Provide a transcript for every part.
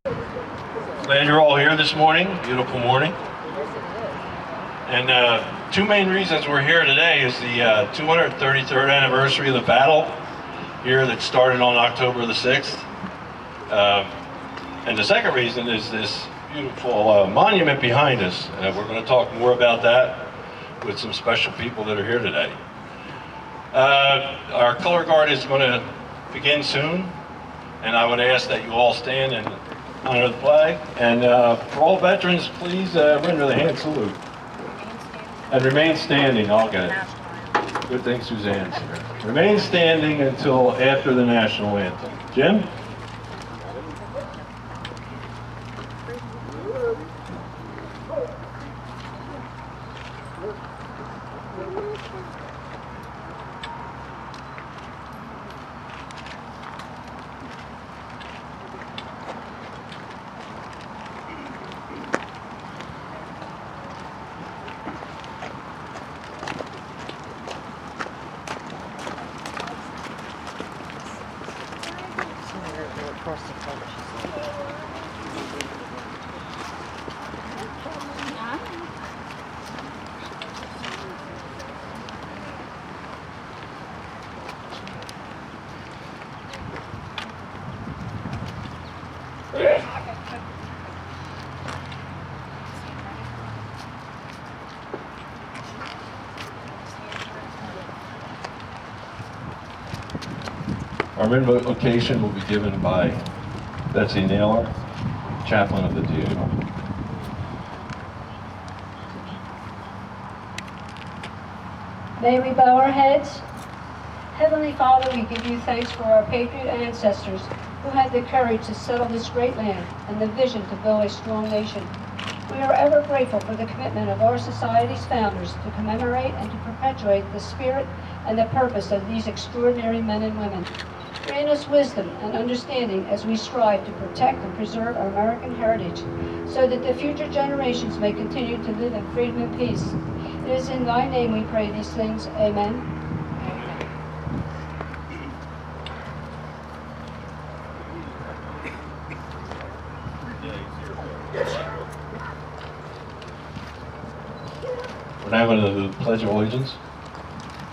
Glad you're all here this morning. Beautiful morning. And two main reasons we're here today is the 233rd anniversary of the battle here that started on October the 6th. And the second reason is this beautiful monument behind us. We're going to talk more about that with some special people that are here today. Our color guard is going to begin soon, and I would ask that you all stand and honor the flag. And for all veterans, please render the hand salute. And remain standing. I'll get it. Good thing Suzanne's here. Remain standing until after the national anthem. Jim? Our invocation will be given by Betsy Naylor, chaplain of the DA. May we bow our heads? Heavenly Father, we give you thanks for our patriot ancestors who had the courage to settle this great land and the vision to build a strong nation. We are ever grateful for the commitment of our society's founders to commemorate and to perpetuate the spirit and the purpose of these extraordinary men and women. Grant us wisdom and understanding as we strive to protect and preserve our American heritage so that the future generations may continue to live in freedom and peace. It is in thy name we pray these things. Amen. We're now going to do the Pledge of Allegiance.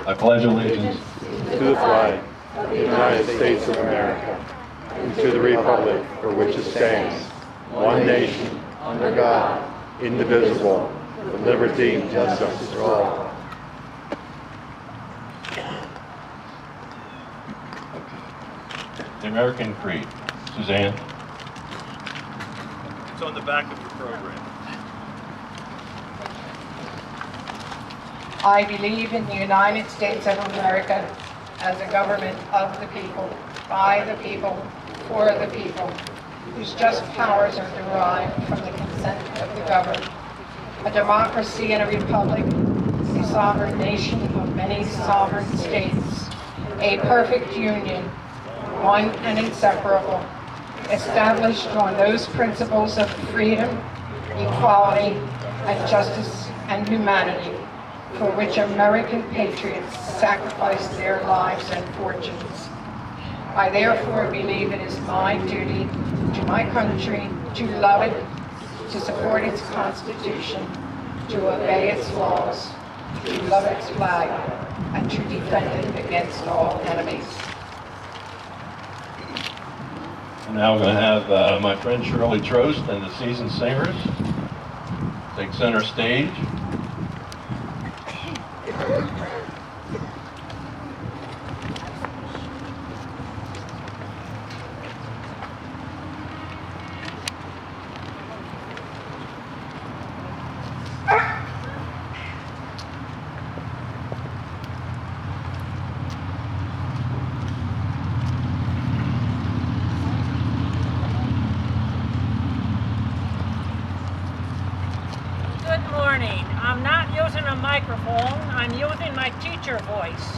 I pledge allegiance to the flag of the United States of America and to the republic for which it stands, one nation, under God, indivisible, with liberty and justice for all. The American Creed. Suzanne? It's on the back of your program. I believe in the United States of America as a government of the people, by the people, for the people, whose just powers are derived from the consent of the governed. A democracy and a republic, a sovereign nation of many sovereign states, a perfect union, one and inseparable, established on those principles of freedom, equality, and justice and humanity, for which American patriots sacrificed their lives and fortunes. I therefore believe it is my duty to my country to love it, to support its Constitution, to obey its laws, to love its flag, and to defend it against all enemies. I'm now going to have my friend Shirley Trost and the Seasoned Singers take center stage. Good morning. I'm not using a microphone, I'm using my teacher voice.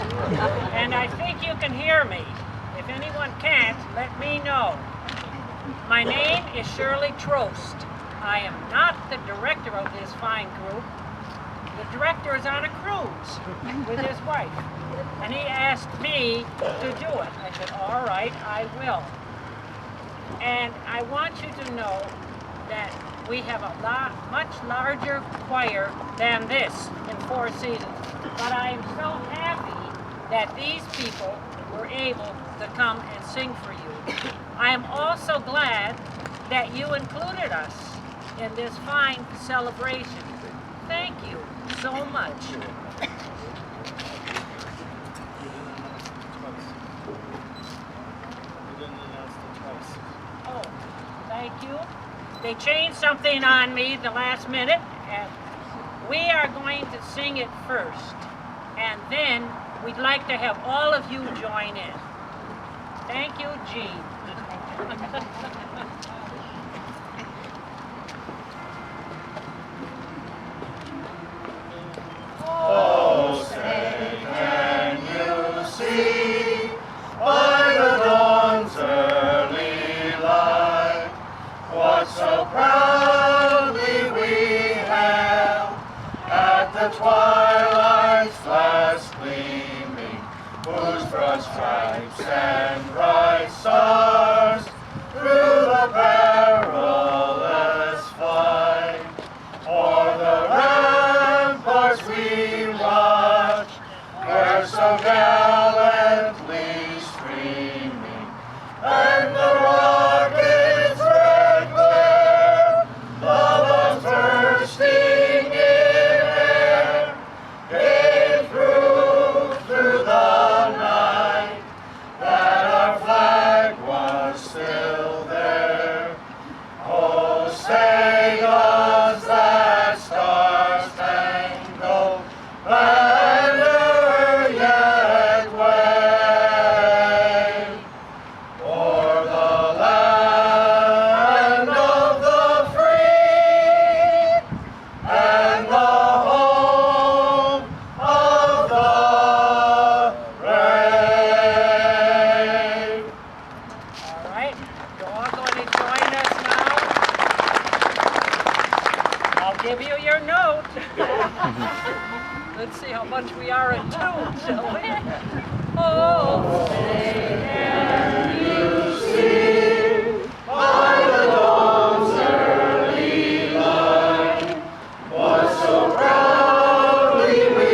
And I think you can hear me. If anyone can't, let me know. My name is Shirley Trost. I am not the director of this fine group. The director is on a cruise with his wife. And he asked me to do it. I said, all right, I will. And I want you to know that we have a much larger choir than this in Four Seasons. But I am so happy that these people were able to come and sing for you. I am also glad that you included us in this fine celebration. Thank you so much. Oh, thank you. They changed something on me the last minute, and we are going to sing it first, and then we'd like to have all of you join in. Thank you, Jean. Oh, say, can you see by the dawn's early light what so proudly we hailed at the twilight's last gleaming, whose broad stripes and bright stars through the perilous fight o'er the ramparts we watch, were so gallantly streaming, and the rockets' red glare, the bursting in air, gave proof through the night that our flag was still there. Oh, say does that star-spangled banner yet wave o'er the land of the free and the home of the brave? All right, you're all going to join us now. I'll give you your note. Let's see how much we are in tune, shall we? Oh, say can you see By the dawn's early light, what so proudly we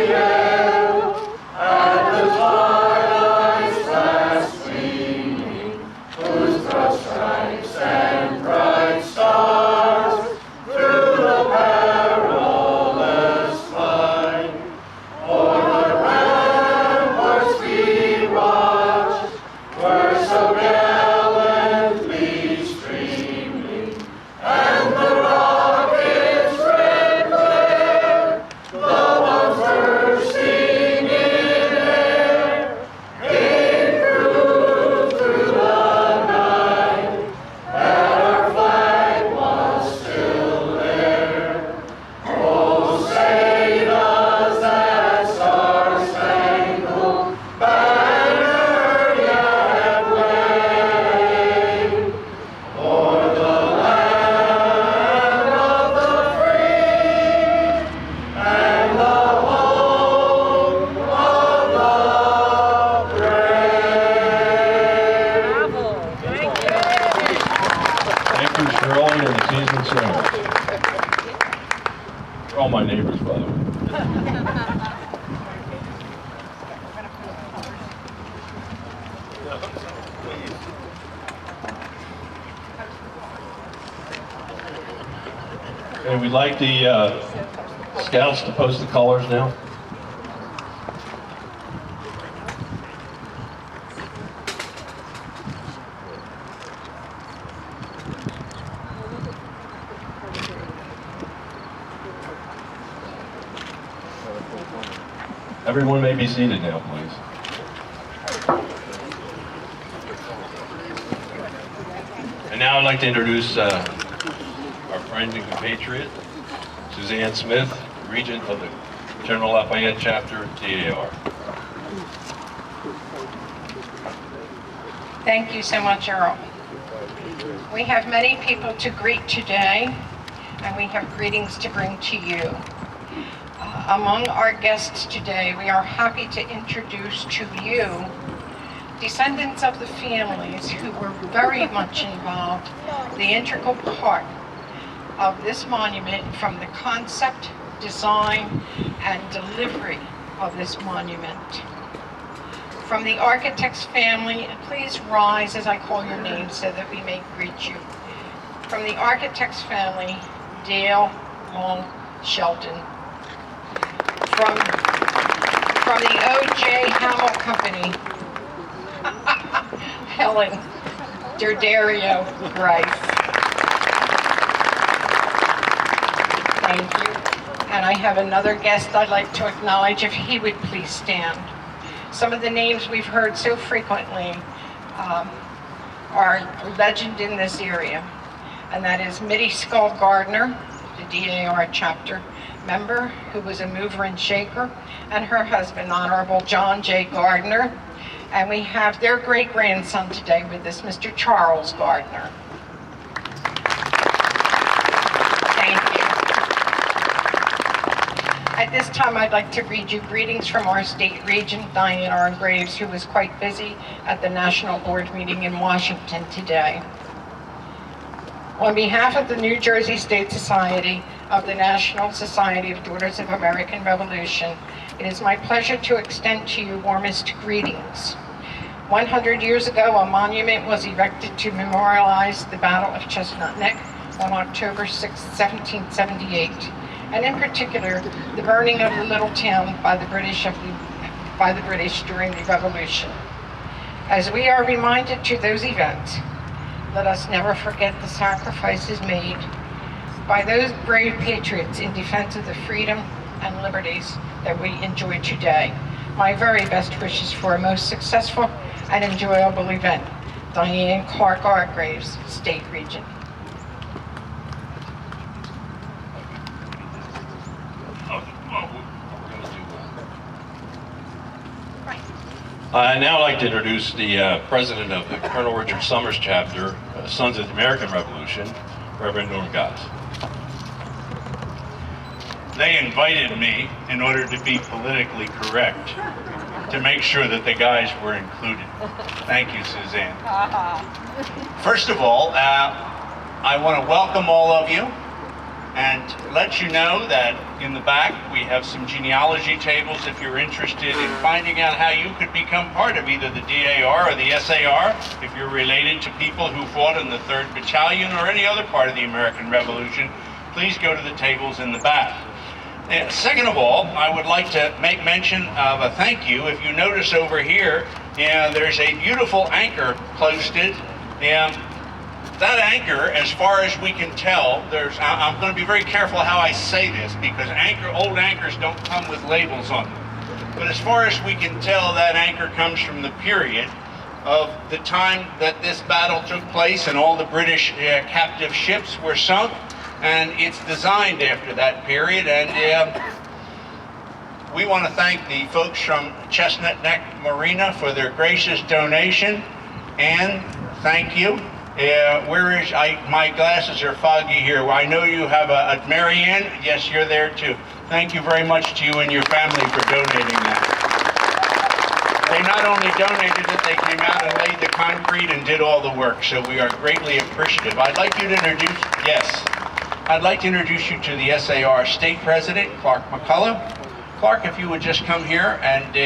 hailed at the twilight's last gleaming, whose broad stripes and bright stars through the perilous fight o'er the ramparts we watched, were so gallantly streaming, and the rockets' red glare, the bombs bursting in air, gave proof through the night that our flag was still there. Oh, say does that star-spangled banner yet wave o'er the land of the free and the home of the brave? Bravo, thank you. Thank you, Shirley and the season singers. They're all my neighbors, by the way. And we'd like the scouts to post the colors now. Everyone may be seated now, please. And now I'd like to introduce our friend and compatriot, Suzanne Smith, Regent of the General Lafayette Chapter, TAR. Thank you so much, Earl. We have many people to greet today, and we have greetings to bring to you. Among our guests today, we are happy to introduce to you descendants of the families who were very much involved, the integral part of this monument, from the concept, design, and delivery of this monument. From the architect's family, and please rise as I call your name so that we may greet you. From the architect's family, Dale Long Shelton. From the O.J. Hamill Company, Helen Derdario Rice. Thank you. And I have another guest I'd like to acknowledge, if he would please stand. Some of the names we've heard so frequently are legend in this area, and that is Mitty Skull Gardner, the DAR chapter member, who was a mover and shaker, and her husband, Honorable John J. Gardner. And we have their great-grandson today with us, Mr. Charles Gardner. Thank you. At this time, I'd like to read you greetings from our state regent, Diane R. Graves, who was quite busy at the National Board meeting in Washington today. On behalf of the New Jersey State Society of the National Society of Daughters of American Revolution, it is my pleasure to extend to you warmest greetings. 100 years ago, a monument was erected to memorialize the Battle of Chestnut Neck on October 6, 1778, and in particular, the burning of the little town by the British during the Revolution. As we are reminded to those events, let us never forget the sacrifices made by those brave patriots in defense of the freedom and liberties that we enjoy today. My very best wishes for a most successful and enjoyable event. Diane Clark R. Graves, State Regent. I'd now like to introduce the president of the Colonel Richard Summers chapter, Sons of the American Revolution, Reverend Norm Goss. They invited me in order to be politically correct, to make sure that the guys were included. Thank you, Suzanne. First of all, I want to welcome all of you and let you know that in the back we have some genealogy tables if you're interested in finding out how you could become part of either the DAR or the SAR, if you're related to people who fought in the 3rd Battalion or any other part of the American Revolution. Please go to the tables in the back. Second of all, I would like to make mention of a thank you. If you notice over here, there's a beautiful anchor posted. That anchor, as far as we can tell, I'm going to be very careful how I say this, because old anchors don't come with labels on them. But as far as we can tell, that anchor comes from the period of the time that this battle took place and all the British captive ships were sunk. And it's designed after that period, and we want to thank the folks from Chestnut Neck Marina for their gracious donation. And thank you. My glasses are foggy here. I know you have a Marianne. Yes, you're there too. Thank you very much to you and your family for donating that. They not only donated it, they came out and laid the concrete and did all the work, so we are greatly appreciative. I'd like to introduce you to the SAR State President, Clark McCullough. Clark, if you would just come here, and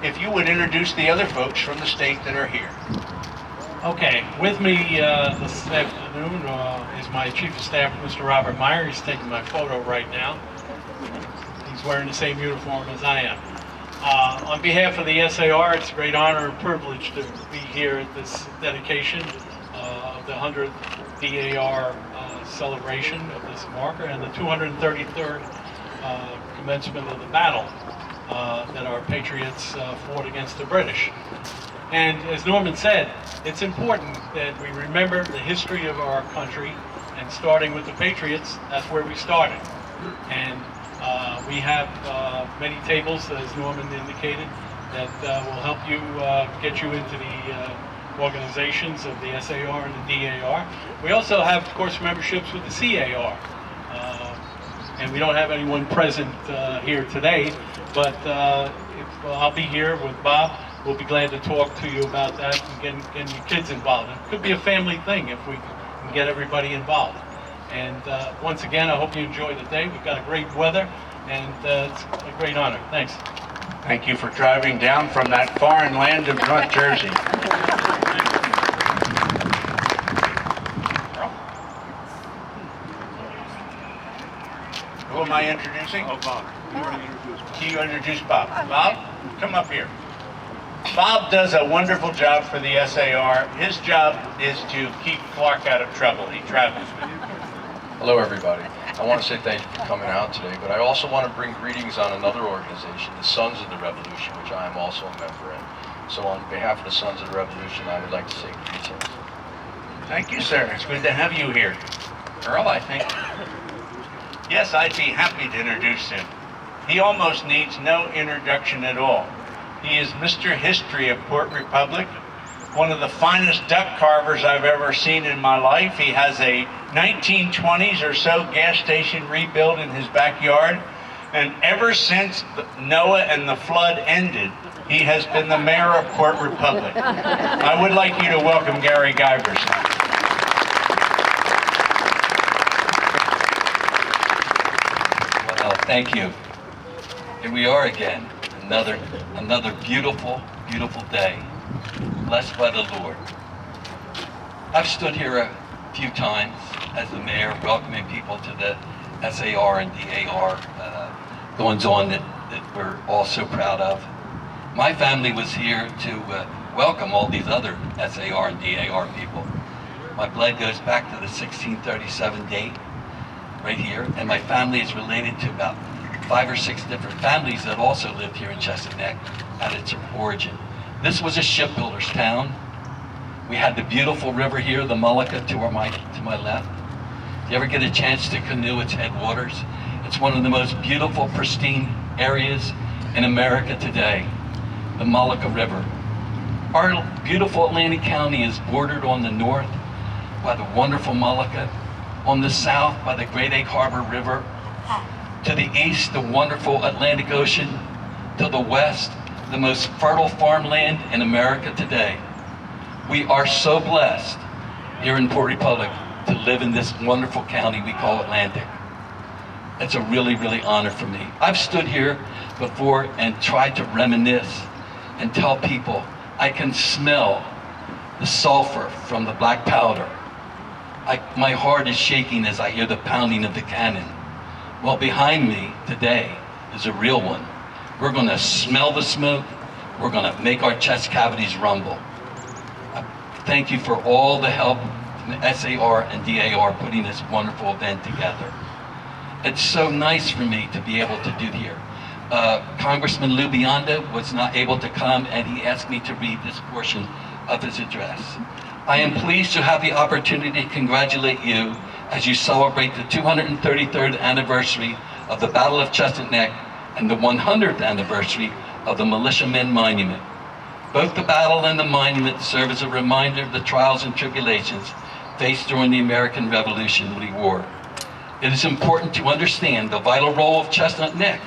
if you would introduce the other folks from the state that are here. Okay, with me this afternoon is my Chief of Staff, Mr. Robert Meyer. He's taking my photo right now. He's wearing the same uniform as I am. On behalf of the SAR, it's a great honor and privilege to be here at this dedication of the 100th DAR celebration of this marker and the 233rd commencement of the battle that our patriots fought against the British. And as Norman said, it's important that we remember the history of our country, and starting with the patriots, that's where we started. And we have many tables, as Norman indicated, that will help you get you into the organizations of the SAR and the DAR. We also have, of course, memberships with the CAR. And we don't have anyone present here today, but I'll be here with Bob we'll be glad to talk to you about that and getting your kids involved. It could be a family thing if we can get everybody involved. And once again, I hope you enjoy the day. We've got a great weather, and it's a great honor. Thanks. Thank you for driving down from that foreign land of North Jersey. Who am I introducing? Oh, Bob. You introduce Bob. Bob, come up here. Bob does a wonderful job for the SAR. His job is to keep Clark out of trouble. He travels with you. Hello, everybody. I want to say thank you for coming out today, but I also want to bring greetings on another organization, the Sons of the Revolution, which I am also a member in. So on behalf of the Sons of the Revolution, I would like to say greetings. Thank you, sir. It's good to have you here. Earl, I think. Yes, I'd be happy to introduce him. He almost needs no introduction at all. He is Mr. History of Port Republic, one of the finest duck carvers I've ever seen in my life. He has a 1920s or so gas station rebuilt in his backyard, and ever since Noah and the flood ended, he has been the mayor of Port Republic. I would like you to welcome Gary Giberson. Well, thank you. Here we are again, another beautiful, beautiful day, blessed by the Lord. I've stood here a few times as the mayor, welcoming people to the SAR and DAR goings-on that we're all so proud of. My family was here to welcome all these other SAR and DAR people. My blood goes back to the 1637 date, right here, and my family is related to about 5 or 6 different families that also lived here in Chestnut Neck at its origin. This was a shipbuilder's town. We had the beautiful river here, the Mullica, to my left. If you ever get a chance to canoe its headwaters, it's one of the most beautiful, pristine areas in America today, the Mullica River. Our beautiful Atlantic County is bordered on the north by the wonderful Mullica, on the south by the Great Egg Harbor River, to the east, the wonderful Atlantic Ocean, to the west, the most fertile farmland in America today. We are so blessed here in Port Republic to live in this wonderful county we call Atlantic. It's a really, really honor for me. I've stood here before and tried to reminisce and tell people I can smell the sulfur from the black powder. My heart is shaking as I hear the pounding of the cannon. Well, behind me today is a real one. We're going to smell the smoke. We're going to make our chest cavities rumble. Thank you for all the help from the SAR and DAR putting this wonderful event together. It's so nice for me to be able to do here. Congressman Lou Biondo was not able to come, and he asked me to read this portion of his address. I am pleased to have the opportunity to congratulate you as you celebrate the 233rd anniversary of the Battle of Chestnut Neck and the 100th anniversary of the Militia Man Monument. Both the battle and the monument serve as a reminder of the trials and tribulations faced during the American Revolutionary War. It is important to understand the vital role of Chestnut Neck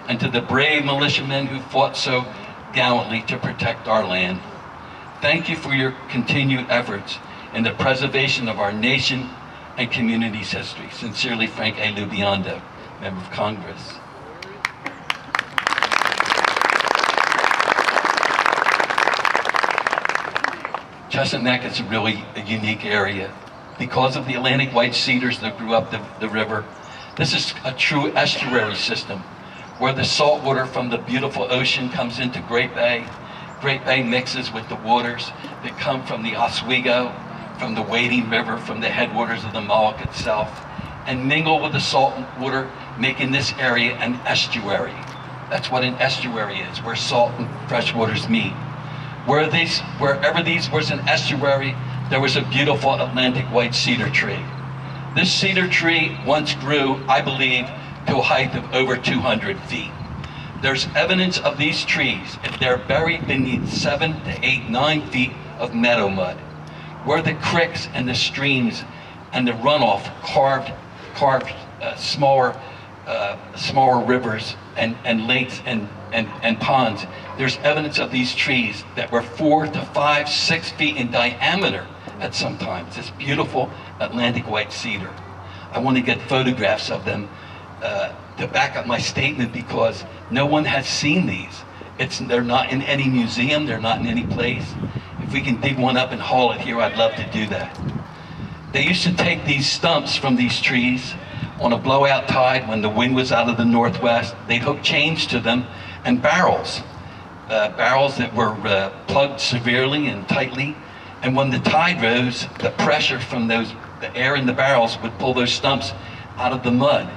and to the brave militiamen who fought so gallantly to protect our land. Thank you for your continued efforts in the preservation of our nation and community's history. Sincerely, Frank A. Lubiondo, Member of Congress. Chestnut Neck is really a unique area. Because of the Atlantic white cedars that grew up the river, this is a true estuary system where the salt water from the beautiful ocean comes into Great Bay. Great Bay mixes with the waters that come from the Oswego, from the Wading River, from the headwaters of the Mullica itself, and mingle with the salt water, making this area an estuary. That's what an estuary is, where salt and fresh waters meet. Wherever these was an estuary, there was a beautiful Atlantic white cedar tree. This cedar tree once grew, I believe, to a height of over 200 feet. There's evidence of these trees, and they're buried beneath 7 to 8, 9 feet of meadow mud, where the creeks and the streams and the runoff carved smaller rivers and lakes and and ponds. There's evidence of these trees that were 4 to 5, 6 feet in diameter at some times. This beautiful Atlantic white cedar. I want to get photographs of them to back up my statement, because no one has seen these. They're not in any museum, they're not in any place. If we can dig one up and haul it here, I'd love to do that. They used to take these stumps from these trees on a blowout tide when the wind was out of the northwest. They'd hook chains to them and barrels that were plugged severely and tightly. And when the tide rose, the pressure from the air in the barrels would pull those stumps out of the mud.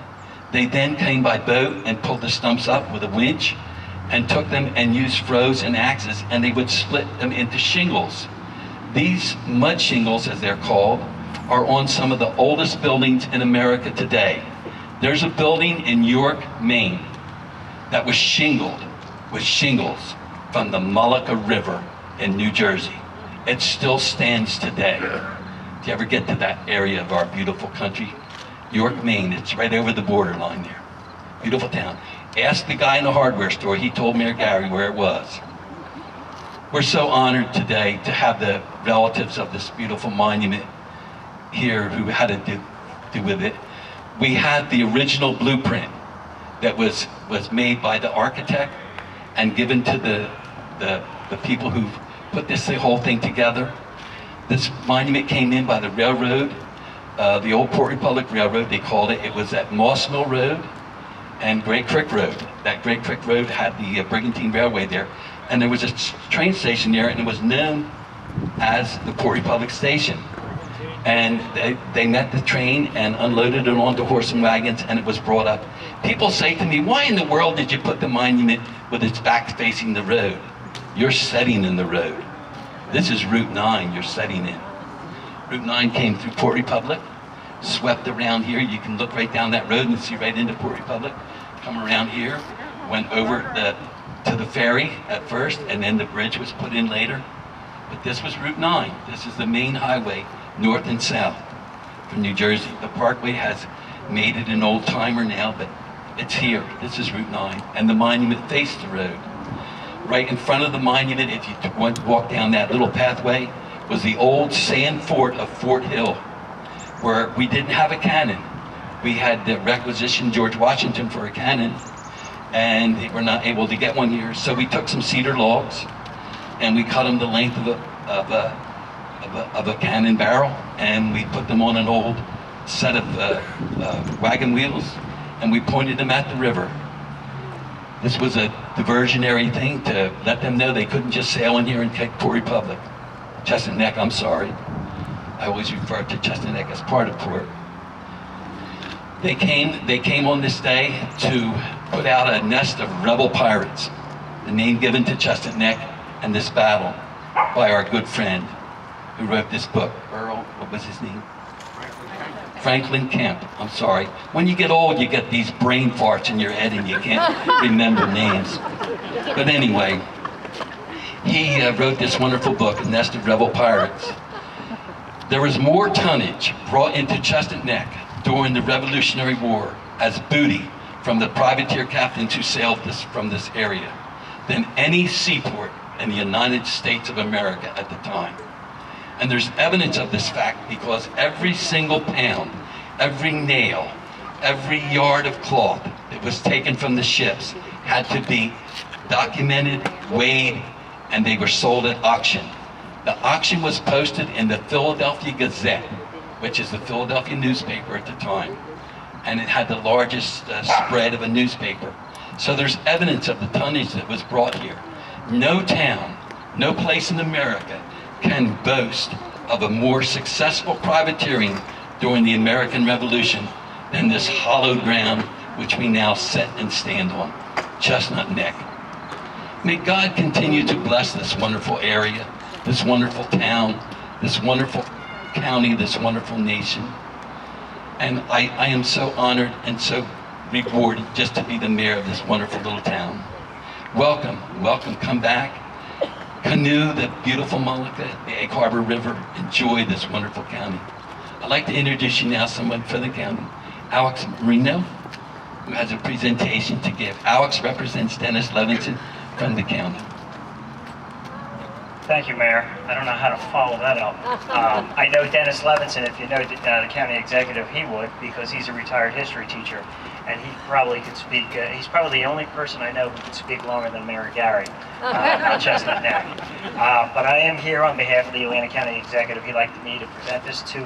They then came by boat and pulled the stumps up with a winch and took them and used froes and axes, and they would split them into shingles. These mud shingles, as they're called, are on some of the oldest buildings in America today. There's a building in York, Maine, that was shingled with shingles from the Mullica River in New Jersey. It still stands today. If you ever get to that area of our beautiful country, York, Maine, it's right over the borderline there. Beautiful town. Ask the guy in the hardware store, he told Mayor Gary where it was. We're so honored today to have the relatives of this beautiful monument here who had to do with it. We had the original blueprint that was made by the architect and given to the people who put the whole thing together. This monument came in by the railroad, the old Port Republic Railroad, they called it. It was at Moss Mill Road and Great Creek Road. That Great Creek Road had the Brigantine Railway there. And there was a train station there, and it was known as the Port Republic Station. And they met the train and unloaded it onto horse and wagons, and it was brought up. People say to me, why in the world did you put the monument with its back facing the road? You're setting in the road. This is Route 9 you're setting in. Route 9 came through Port Republic, swept around here. You can look right down that road and see right into Port Republic. Come around here, went over to the ferry at first, and then the bridge was put in later. But this was Route 9. This is the main highway, north and south from New Jersey. The Parkway has made it an old timer now, but it's here. This is Route 9, and the monument faced the road. Right in front of the monument, if you walk down that little pathway, was the old sand fort of Fort Hill, where we didn't have a cannon. We had requisitioned George Washington for a cannon, and they were not able to get one here. So we took some cedar logs, and we cut them the length of a cannon barrel, and we put them on an old set of wagon wheels, and we pointed them at the river. This was a diversionary thing to let them know they couldn't just sail in here and take Port Republic. Chestnut Neck, I'm sorry. I always refer to Chestnut Neck as part of Port. They came on this day to put out a nest of rebel pirates, the name given to Chestnut Neck and this battle by our good friend who wrote this book. Earl, what was his name? Franklin Kemp, I'm sorry. When you get old, you get these brain farts in your head and you can't remember names. But anyway, he wrote this wonderful book, A Nest of Rebel Pirates. There was more tonnage brought into Chestnut Neck during the Revolutionary War as booty from the privateer captains who sailed from this area than any seaport in the United States of America at the time. And there's evidence of this fact because every single pound, every nail, every yard of cloth that was taken from the ships had to be documented, weighed, and they were sold at auction. The auction was posted in the Philadelphia Gazette, which is the Philadelphia newspaper at the time, and it had the largest spread of a newspaper. So there's evidence of the tonnage that was brought here. No town, no place in America can boast of a more successful privateering during the American Revolution than this hallowed ground which we now sit and stand on, Chestnut Neck. May God continue to bless this wonderful area, this wonderful town, this wonderful county, this wonderful nation. And I am so honored and so rewarded just to be the mayor of this wonderful little town. Welcome, welcome, come back. Canoe the beautiful Mullica, the Egg Harbor River. Enjoy this wonderful county. I'd like to introduce you now someone for the county. Alex Marino, who has a presentation to give. Alex represents Dennis Levinson from the county. Thank you, Mayor. I don't know how to follow that up. I know Dennis Levinson. If you know the county executive, he would, because he's a retired history teacher, and he probably could speak. He's probably the only person I know who could speak longer than Mayor Gary on Chestnut Neck. But I am here on behalf of the Atlantic County Executive. He'd like me to present this to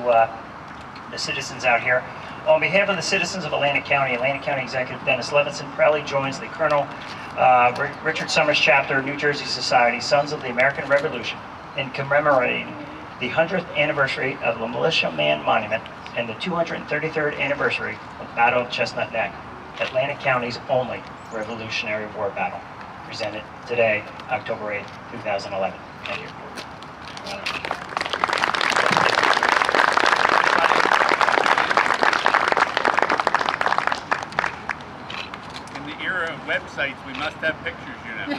the citizens out here. On behalf of the citizens of Atlantic County Executive Dennis Levinson proudly joins the Colonel Richard Summers Chapter, New Jersey Society, Sons of the American Revolution, in commemorating the 100th anniversary of the Militia Man Monument and the 233rd anniversary of the Battle of Chestnut Neck, Atlantic County's only Revolutionary War battle, presented today, October 8, 2011. Thank you. Era of websites, we must have pictures, you know.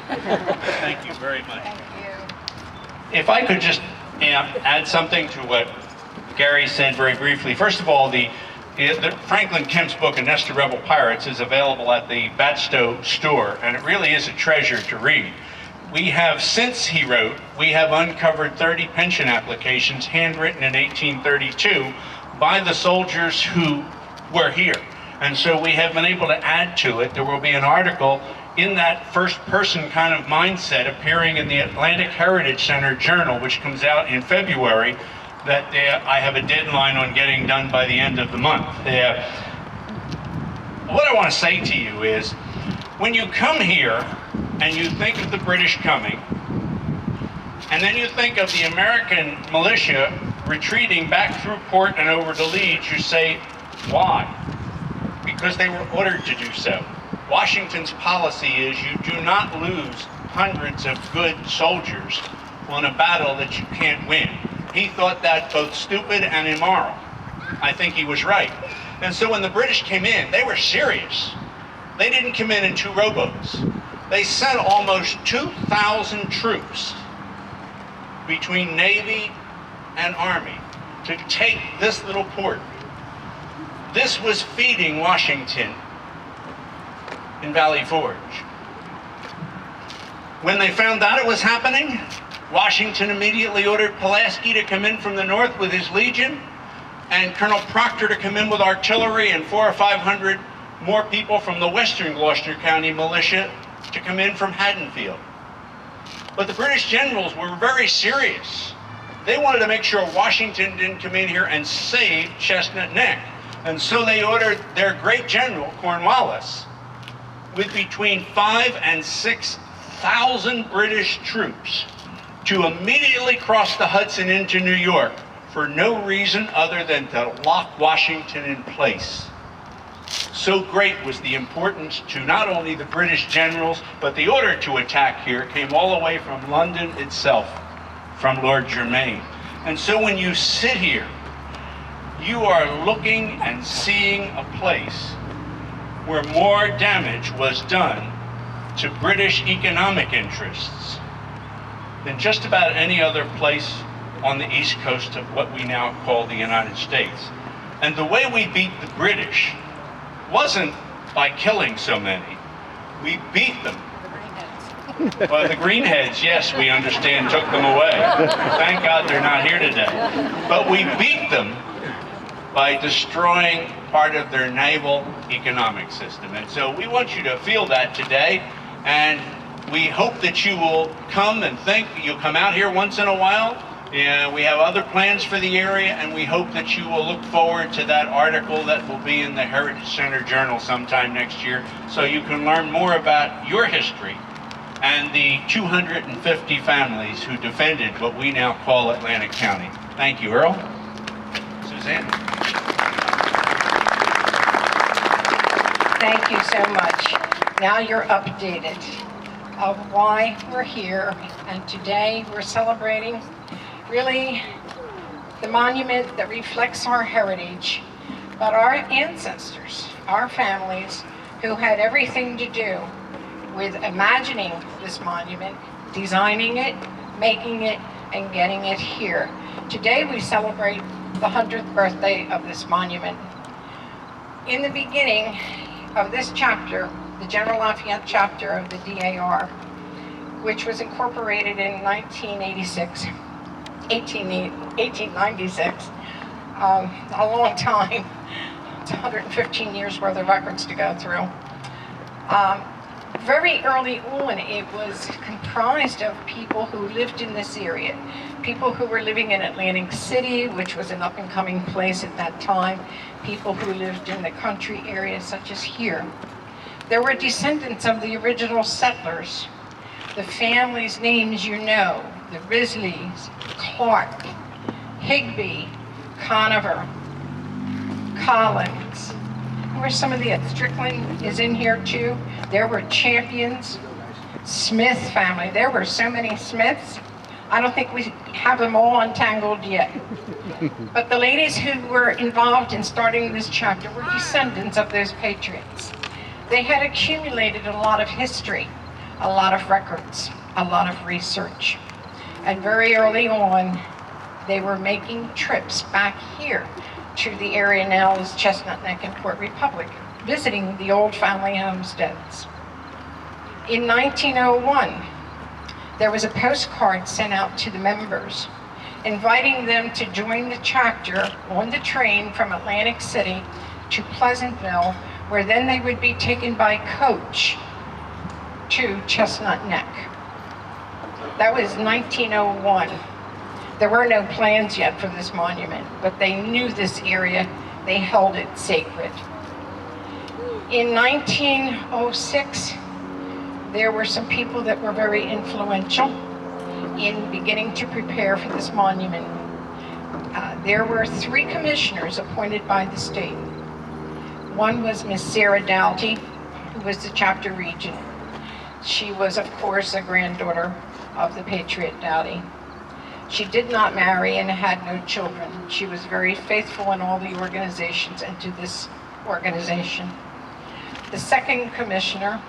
Thank you very much. Thank you. If I could just add something to what Gary said very briefly. First of all, the Franklin Kemp's book, A Nest of Rebel Pirates, is available at the Batstow store, and it really is a treasure to read. We have, since he wrote, we have uncovered 30 pension applications handwritten in 1832 by the soldiers who were here. And so we have been able to add to it. There will be an article in that first-person kind of mindset appearing in the Atlantic Heritage Center Journal, which comes out in February, that I have a deadline on getting done by the end of the month. What I want to say to you is, when you come here and you think of the British coming, and then you think of the American militia retreating back through port and over to Leeds, you say, why? Because they were ordered to do so. Washington's policy is you do not lose hundreds of good soldiers on a battle that you can't win. He thought that both stupid and immoral. I think he was right. And so when the British came in, they were serious. They didn't come in 2 rowboats. They sent almost 2,000 troops between Navy and Army to take this little port. This was feeding Washington in Valley Forge. When they found out it was happening, Washington immediately ordered Pulaski to come in from the north with his legion, and Colonel Proctor to come in with artillery, and 400 or 500 more people from the western Gloucester County militia to come in from Haddonfield. But the British generals were very serious. They wanted to make sure Washington didn't come in here and save Chestnut Neck. And so they ordered their great general, Cornwallis, with between 5,000 and 6,000 British troops to immediately cross the Hudson into New York for no reason other than to lock Washington in place. So great was the importance to not only the British generals, but the order to attack here came all the way from London itself, from Lord Germain. And so when you sit here, you are looking and seeing a place where more damage was done to British economic interests than just about any other place on the east coast of what we now call the United States. And the way we beat the British wasn't by killing so many. We beat them. Well, the Greenheads, yes, we understand, took them away. Thank God they're not here today. But we beat them by destroying part of their naval economic system. And so we want you to feel that today, and we hope that you will come and think. You'll come out here once in a while. We have other plans for the area, and we hope that you will look forward to that article that will be in the Heritage Center Journal sometime next year, so you can learn more about your history and the 250 families who defended what we now call Atlantic County. Thank you, Earl. Suzanne. Thank you so much. Now you're updated of why we're here, and today we're celebrating really the monument that reflects our heritage, but our ancestors, our families, who had everything to do with imagining this monument, designing it, making it, and getting it here. Today we celebrate the 100th birthday of this monument. In the beginning, of this chapter, the General Lafayette chapter of the DAR, which was incorporated in 1896, a long time. It's 115 years worth of records to go through. Very early on, it was comprised of people who lived in this area, people who were living in Atlantic City, which was an up-and-coming place at that time, people who lived in the country areas such as here. There were descendants of the original settlers. The families' names you know, the Risleys, Clark, Higby, Conover, Collins. Who are some of the, Strickland is in here too. There were Champions, Smith family. There were so many Smiths. I don't think we have them all untangled yet. But the ladies who were involved in starting this chapter were descendants of those patriots. They had accumulated a lot of history, a lot of records, a lot of research. And very early on, they were making trips back here to the area now is Chestnut Neck and Port Republic, visiting the old family homesteads. In 1901, there was a postcard sent out to the members, inviting them to join the chapter on the train from Atlantic City to Pleasantville, where then they would be taken by coach to Chestnut Neck. That was 1901. There were no plans yet for this monument, but they knew this area. They held it sacred. In 1906, there were some people that were very influential in beginning to prepare for this monument. There were 3 commissioners appointed by the state. One was Miss Sarah Doughty, who was the chapter regent. She was, of course, a granddaughter of the Patriot Doughty. She did not marry and had no children. She was very faithful in all the organizations and to this organization. The second commissioner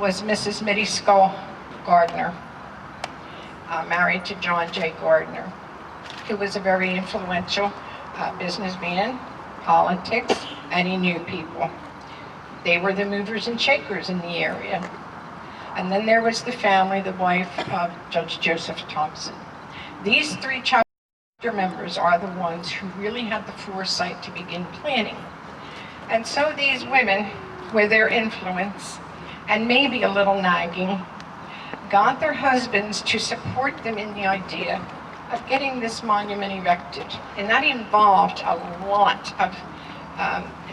was Mrs. Mitty Skull Gardner, married to John J. Gardner, who was a very influential businessman, politics, and he knew people. They were the movers and shakers in the area. And then there was the family, the wife of Judge Joseph Thompson. These 3 chapter members are the ones who really had the foresight to begin planning. And so these women, with their influence, and maybe a little nagging, got their husbands to support them in the idea of getting this monument erected. And that involved a lot of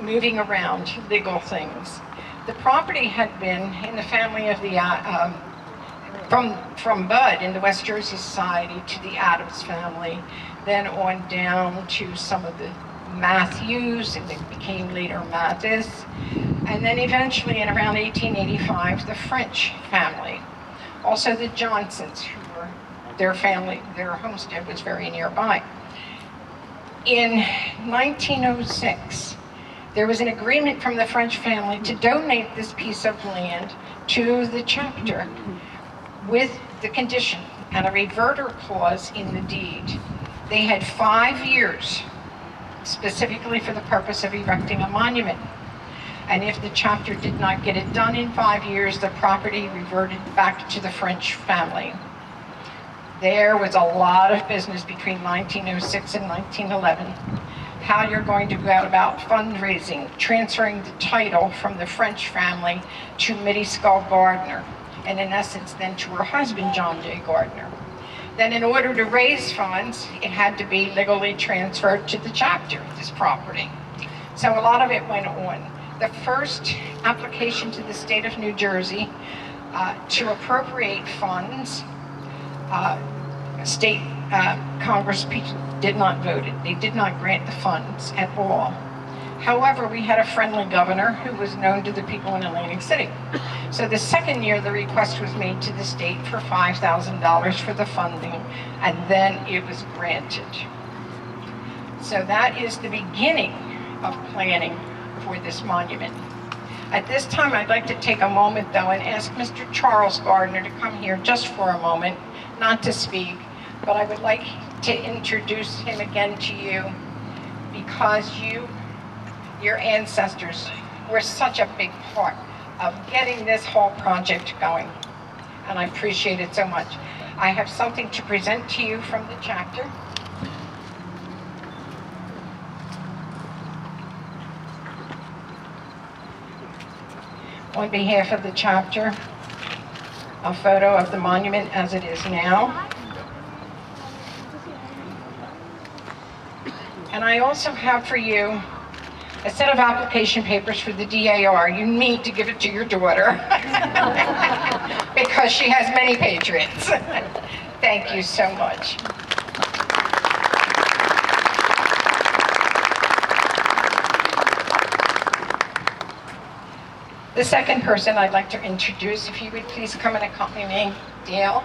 moving around legal things. The property had been in the family of the, from Bud in the West Jersey Society to the Adams family, then on down to some of the Matthews, and it became later Mathis, and then eventually in around 1885, the French family. Also the Johnsons, who were, their family, their homestead was very nearby. In 1906, there was an agreement from the French family to donate this piece of land to the chapter with the condition and a reverter clause in the deed. They had 5 years specifically for the purpose of erecting a monument. And if the chapter did not get it done in 5 years, the property reverted back to the French family. There was a lot of business between 1906 and 1911. How you're going to go out about fundraising, transferring the title from the French family to Mitty Skull Gardner, and in essence then to her husband, John J. Gardner. Then in order to raise funds, it had to be legally transferred to the chapter, this property. So a lot of it went on. The first application to the state of New Jersey to appropriate funds, state Congress did not vote it. They did not grant the funds at all. However, we had a friendly governor who was known to the people in Atlantic City. So the second year, the request was made to the state for $5,000 for the funding, and then it was granted. So that is the beginning of planning for this monument. At this time, I'd like to take a moment, though, and ask Mr. Charles Gardner to come here just for a moment, not to speak, but I would like to introduce him again to you because your ancestors were such a big part of getting this whole project going. And I appreciate it so much. I have something to present to you from the chapter. On behalf of the chapter, a photo of the monument as it is now. And I also have for you a set of application papers for the DAR. You need to give it to your daughter because she has many patrons. Thank you so much. The second person I'd like to introduce, if you would please come and accompany me, Dale.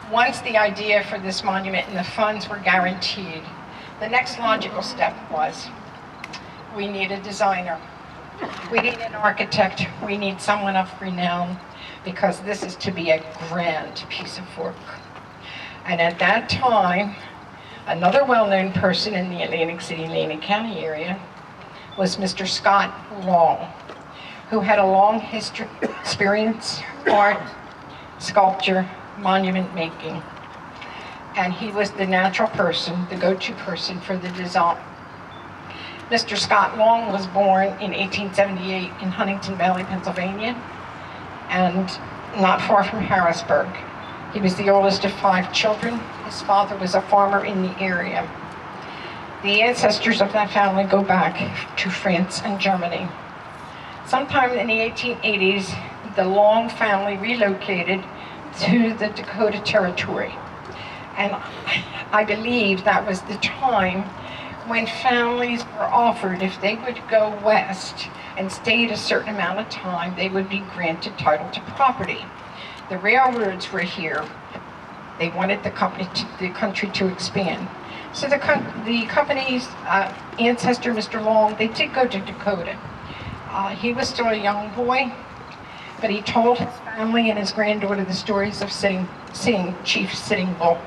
Once the idea for this monument and the funds were guaranteed, the next logical step was, we need a designer. We need an architect. We need someone of renown, because this is to be a grand piece of work. And at that time, another well-known person in the Atlantic City, Atlantic County area was Mr. Scott Long, who had a long history, experience, art, sculpture, monument making. And he was the natural person, the go-to person for the design. Mr. Scott Long was born in 1878 in Huntington Valley, Pennsylvania, and not far from Harrisburg. He was the oldest of 5 children. His father was a farmer in the area. The ancestors of that family go back to France and Germany. Sometime in the 1880s, the Long family relocated to the Dakota Territory. And I believe that was the time when families were offered, if they would go west and stay a certain amount of time, they would be granted title to property. The railroads were here. They wanted the country to expand. So the company's ancestor, Mr. Long, they did go to Dakota. He was still a young boy, but he told his family and his granddaughter the stories of seeing Chief Sitting Bull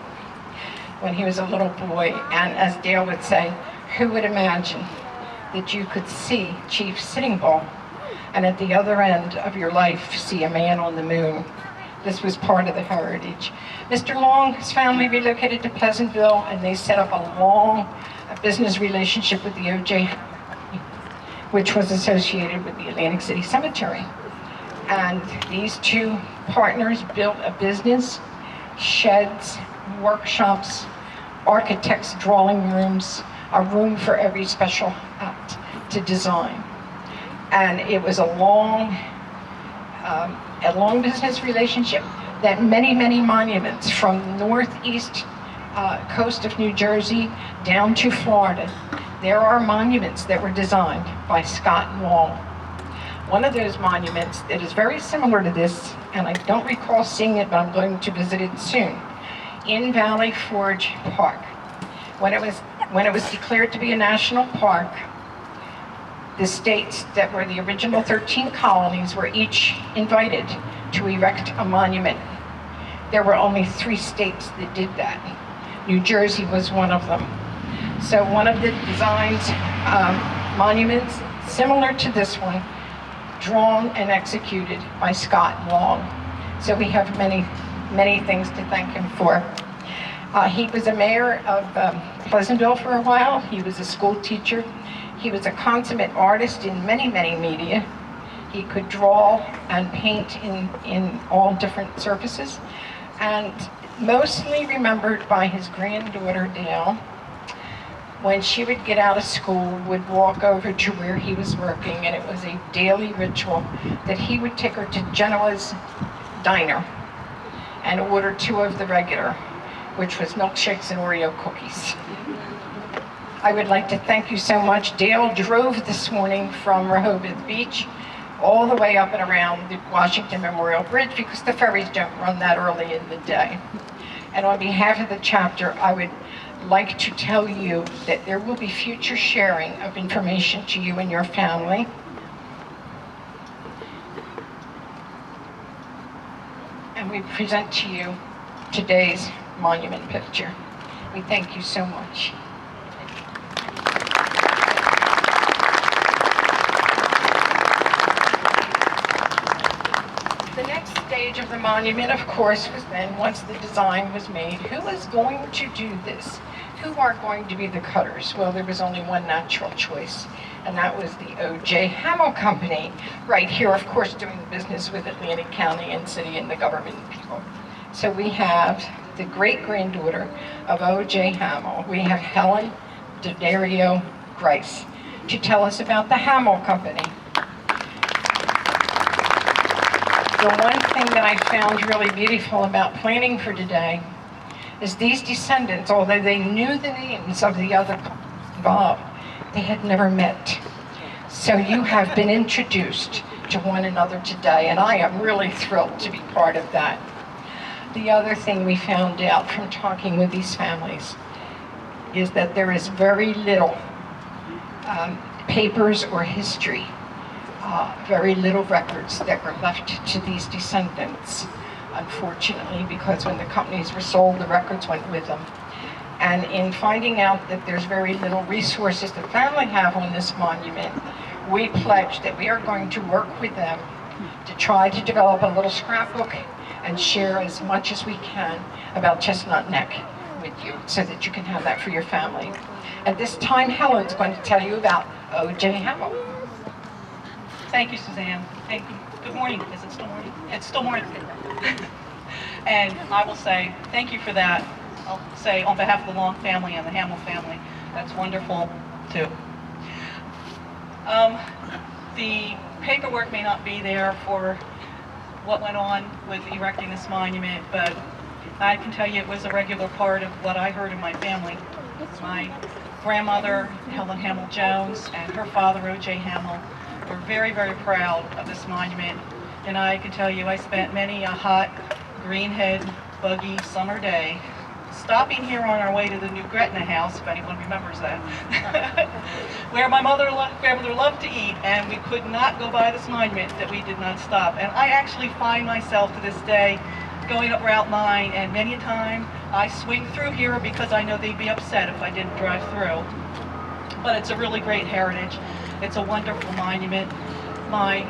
when he was a little boy. And as Dale would say, who would imagine that you could see Chief Sitting Bull and at the other end of your life see a man on the moon? This was part of the heritage. Mr. Long's family relocated to Pleasantville, and they set up a long business relationship with the O.J., which was associated with the Atlantic City Cemetery. And these two partners built a business, sheds, workshops, architects' drawing rooms, a room for every special act to design. And it was a long business relationship that many, many monuments from the northeast coast of New Jersey down to Florida, there are monuments that were designed by Scott Long. One of those monuments that is very similar to this, and I don't recall seeing it, but I'm going to visit it soon, in Valley Forge Park. When it was declared to be a national park, the states that were the original 13 colonies were each invited to erect a monument. There were only 3 states that did that. New Jersey was one of them. So one of the designs, monuments similar to this one, drawn and executed by Scott Long. So we have many, many things to thank him for. He was a mayor of Pleasantville for a while. He was a school teacher. He was a consummate artist in many, many media. He could draw and paint in all different surfaces, and mostly remembered by his granddaughter, Dale, when she would get out of school, would walk over to where he was working, and it was a daily ritual that he would take her to Genoa's Diner and order 2 of the regular, which was milkshakes and Oreo cookies. I would like to thank you so much. Dale drove this morning from Rehoboth Beach all the way up and around the Washington Memorial Bridge because the ferries don't run that early in the day. And on behalf of the chapter, I would like to tell you that there will be future sharing of information to you and your family. And we present to you today's monument picture. We thank you so much. The next stage of the monument, of course, was then, once the design was made, who was going to do this? Who are going to be the cutters? Well, there was only one natural choice, and that was the O.J. Hamel Company, right here, of course, doing business with Atlantic County and city and the government people. So we have the great-granddaughter of O.J. Hamel. We have Helen D'Addario Grice to tell us about the Hamel Company. The one thing that I found really beautiful about planning for today is these descendants, although they knew the names of the other companies involved, they had never met. So you have been introduced to one another today, and I am really thrilled to be part of that. The other thing we found out from talking with these families is that there is very little papers or history, very little records that were left to these descendants, unfortunately, because when the companies were sold, the records went with them. And in finding out that there's very little resources the family have on this monument, we pledged that we are going to work with them to try to develop a little scrapbook and share as much as we can about Chestnut Neck with you, so that you can have that for your family. At this time, Helen's going to tell you about O.J. Hamel. Thank you, Suzanne. Thank you. Good morning. Is it still morning? It's still morning. And I will say thank you for that. I'll say on behalf of the Long family and the Hamel family, that's wonderful too. The paperwork may not be there for what went on with erecting this monument, but I can tell you it was a regular part of what I heard in my family. My grandmother, Helen Hamel Jones, and her father, O.J. Hamel, were very, very proud of this monument. And I can tell you I spent many a hot, greenhead, buggy summer day stopping here on our way to the new Gretna house, if anyone remembers that, where my grandmother loved to eat, and we could not go by this monument that we did not stop. And I actually find myself to this day going up Route 9, and many a time I swing through here because I know they'd be upset if I didn't drive through. But it's a really great heritage. It's a wonderful monument. My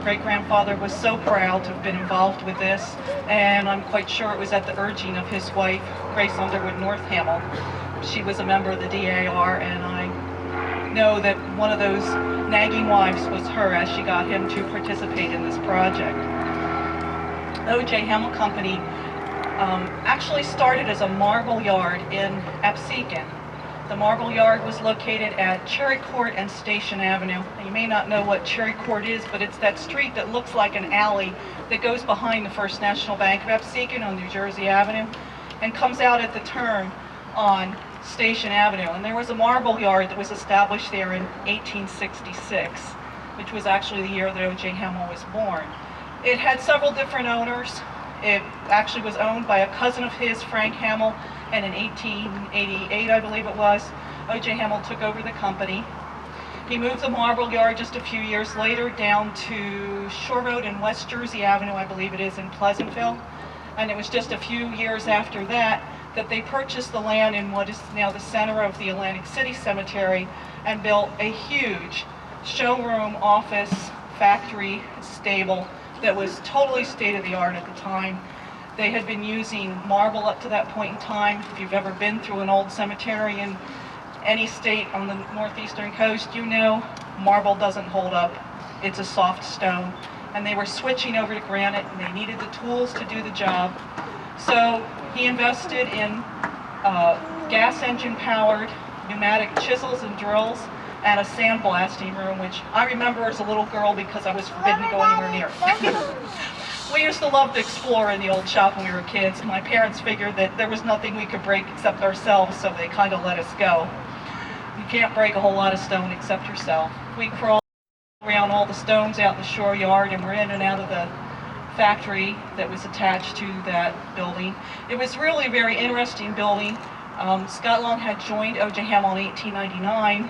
great-grandfather was so proud to have been involved with this, and I'm quite sure it was at the urging of his wife, Grace Underwood North Hamel. She was a member of the DAR, and I know that one of those nagging wives was her as she got him to participate in this project. O.J. Hamel Company actually started as a marble yard in Absecon. The marble yard was located at Cherry Court and Station Avenue. Now, you may not know what Cherry Court is, but it's that street that looks like an alley that goes behind the First National Bank of Absecon on New Jersey Avenue and comes out at the turn on Station Avenue. And there was a marble yard that was established there in 1866, which was actually the year that O.J. Hamel was born. It had several different owners. It actually was owned by a cousin of his, Frank Hamel, and in 1888, I believe it was, O.J. Hamel took over the company. He moved the marble yard just a few years later down to Shore Road and West Jersey Avenue, I believe it is, in Pleasantville. And it was just a few years after that that they purchased the land in what is now the center of the Atlantic City Cemetery and built a huge showroom, office, factory, stable that was totally state-of-the-art at the time. They had been using marble up to that point in time. If you've ever been through an old cemetery in any state on the northeastern coast, you know marble doesn't hold up. It's a soft stone. And they were switching over to granite, and they needed the tools to do the job. So he invested in gas engine powered pneumatic chisels and drills and a sandblasting room, which I remember as a little girl because I was forbidden to go anywhere near it. We used to love to explore in the old shop when we were kids. My parents figured that there was nothing we could break except ourselves, so they kind of let us go. You can't break a whole lot of stone except yourself. We crawled around all the stones out in the shore yard, and we're in and out of the factory that was attached to that building. It was really a very interesting building. Scott Long had joined O.J. Hamel in 1899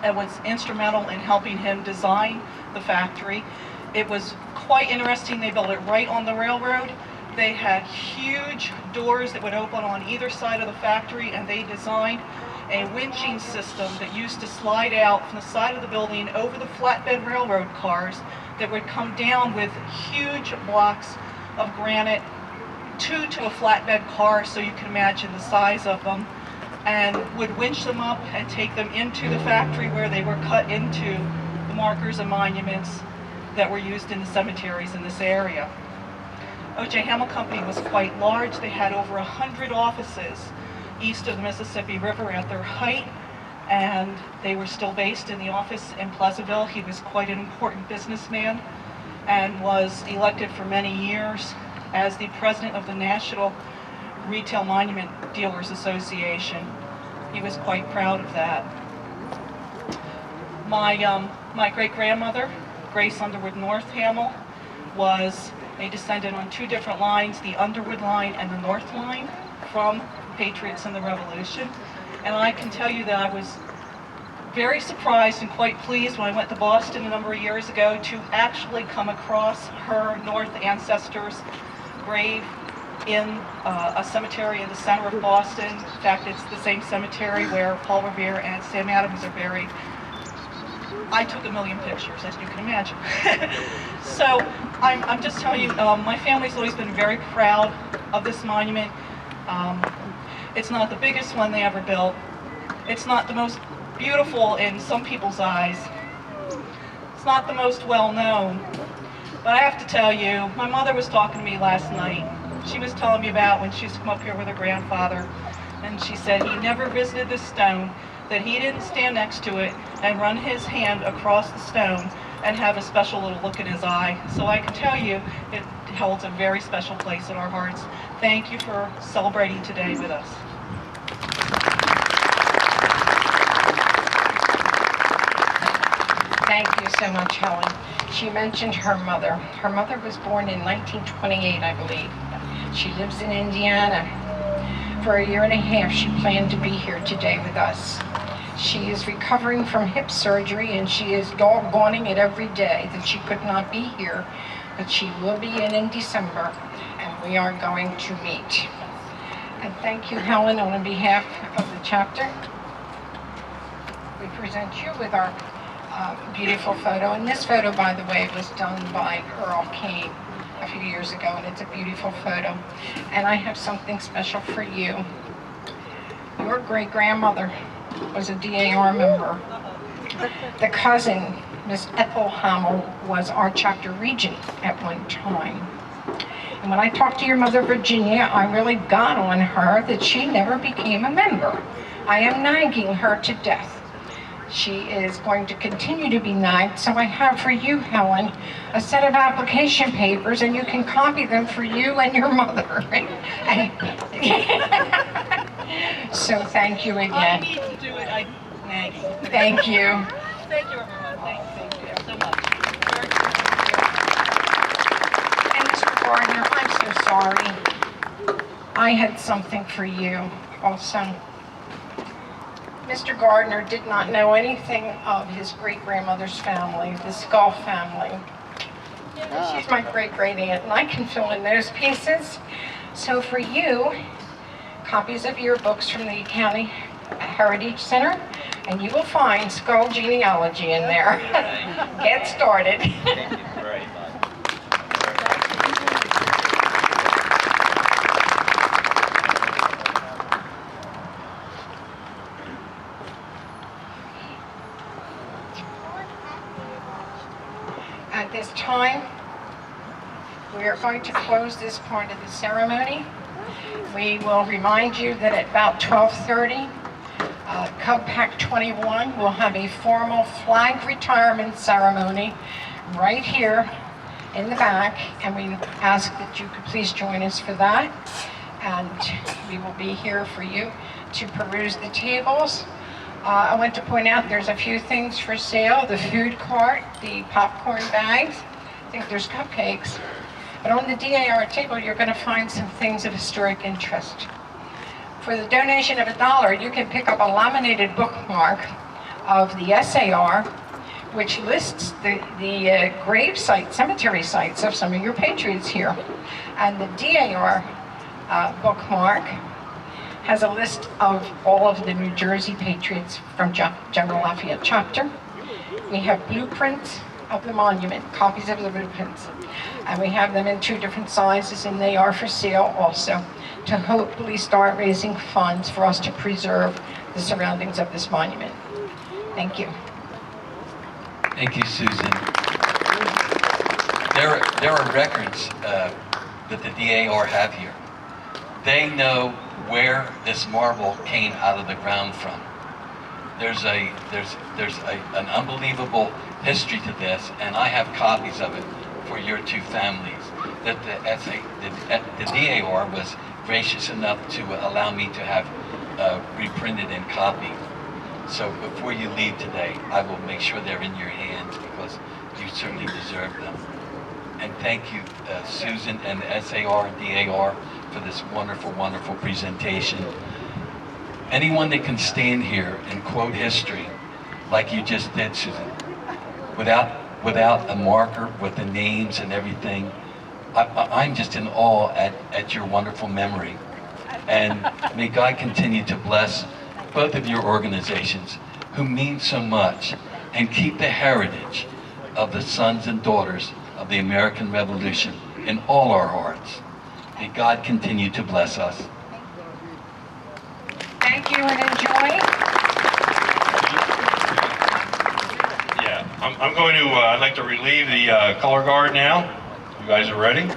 and was instrumental in helping him design the factory. It was quite interesting. They built it right on the railroad. They had huge doors that would open on either side of the factory, and they designed a winching system that used to slide out from the side of the building over the flatbed railroad cars that would come down with huge blocks of granite, two to a flatbed car, so you can imagine the size of them, and would winch them up and take them into the factory where they were cut into the markers and monuments that were used in the cemeteries in this area. O.J. Hamel Company was quite large. They had over 100 offices east of the Mississippi River at their height, and they were still based in the office in Pleasantville. He was quite an important businessman and was elected for many years as the president of the National Retail Monument Dealers Association. He was quite proud of that. My great-grandmother, Grace Underwood North Hamel, was a descendant on two different lines, the Underwood line and the North line, from Patriots in the Revolution. And I can tell you that I was very surprised and quite pleased when I went to Boston a number of years ago to actually come across her North ancestors' grave in a cemetery in the center of Boston. In fact, it's the same cemetery where Paul Revere and Sam Adams are buried. I took a million pictures, as you can imagine. So I'm just telling you, my family's always been very proud of this monument. It's not the biggest one they ever built. It's not the most beautiful in some people's eyes. It's not the most well-known. But I have to tell you, my mother was talking to me last night. She was telling me about when she used to come up here with her grandfather, and she said he never visited this stone, that he didn't stand next to it and run his hand across the stone and have a special little look in his eye. So I can tell you, it holds a very special place in our hearts. Thank you for celebrating today with us. Thank you so much, Helen. She mentioned her mother. Her mother was born in 1928, I believe. She lives in Indiana. For a year and a half, she planned to be here today with us. She is recovering from hip surgery, and she is doggoning it every day that she could not be here, but she will be in December, and we are going to meet. And thank you, Helen, on behalf of the chapter. We present you with our beautiful photo, and this photo, by the way, was done by Earl Kane a few years ago, and it's a beautiful photo. And I have something special for you. Your great-grandmother was a DAR member. The cousin, Miss Ethel Hamel, was our chapter regent at one time. And when I talked to your mother, Virginia, I really got on her that she never became a member. I am nagging her to death. She is going to continue to be nagged, so I have for you, Helen, a set of application papers, and you can copy them for you and your mother. So thank you again. I need to do it. I nag you. Thank you. Thank you, everyone. Thank you so much. And Mr. Gardner, I'm so sorry. I had something for you also. Mr. Gardner did not know anything of his great-grandmother's family, the Skull family. She's my great-great-aunt, and I can fill in those pieces. So for you, copies of your books from the County Heritage Center, and you will find skull genealogy in there. Get started. Thank you very much. At this time, we are going to close this part of the ceremony. We will remind you that at about 12:30, Cub Pack 21 will have a formal flag retirement ceremony right here in the back, and we ask that you could please join us for that. And we will be here for you to peruse the tables. I want to point out there's a few things for sale: the food cart, the popcorn bags. I think there's cupcakes. But on the DAR table, you're going to find some things of historic interest. For the donation of $1, you can pick up a laminated bookmark of the SAR, which lists the grave sites, cemetery sites of some of your patriots here. And the DAR bookmark has a list of all of the New Jersey patriots from General Lafayette chapter. We have blueprints of the monument, copies of the blueprints. And we have them in 2 different sizes, and they are for sale also, to hopefully start raising funds for us to preserve the surroundings of this monument. Thank you. Thank you, Susan. There are records that the DAR have here. They know where this marble came out of the ground from. There's an unbelievable history to this, and I have copies of it for your 2 families. That the DAR was gracious enough to allow me to have reprinted and copied. So before you leave today, I will make sure they're in your hands because you certainly deserve them. And thank you, Susan and the SAR and DAR for this wonderful, wonderful presentation. Anyone that can stand here and quote history like you just did, Susan, without a marker with the names and everything, I'm just in awe at your wonderful memory. And may God continue to bless both of your organizations who mean so much and keep the heritage of the sons and daughters of the American Revolution in all our hearts. May God continue to bless us. Thank you and enjoy. Yeah, I'm going to, I'd like to relieve the color guard now. You guys are ready?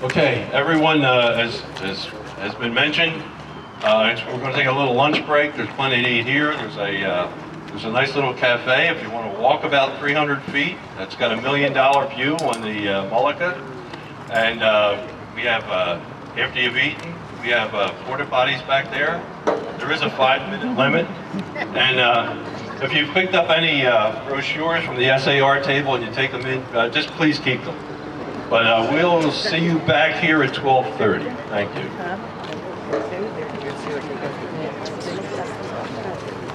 Okay, everyone, as has been mentioned, we're going to take a little lunch break. There's plenty to eat here. There's a nice little cafe if you want to walk about 300 feet. That's got $1 million view on the Mullica. And we have, after you've eaten, we have porta potties back there. There is a 5-minute limit. And if you've picked up any brochures from the SAR table and you take them in, just please keep them. But we'll see you back here at 12:30. Thank you.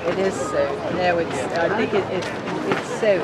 It is so. No, it's. I think it's so.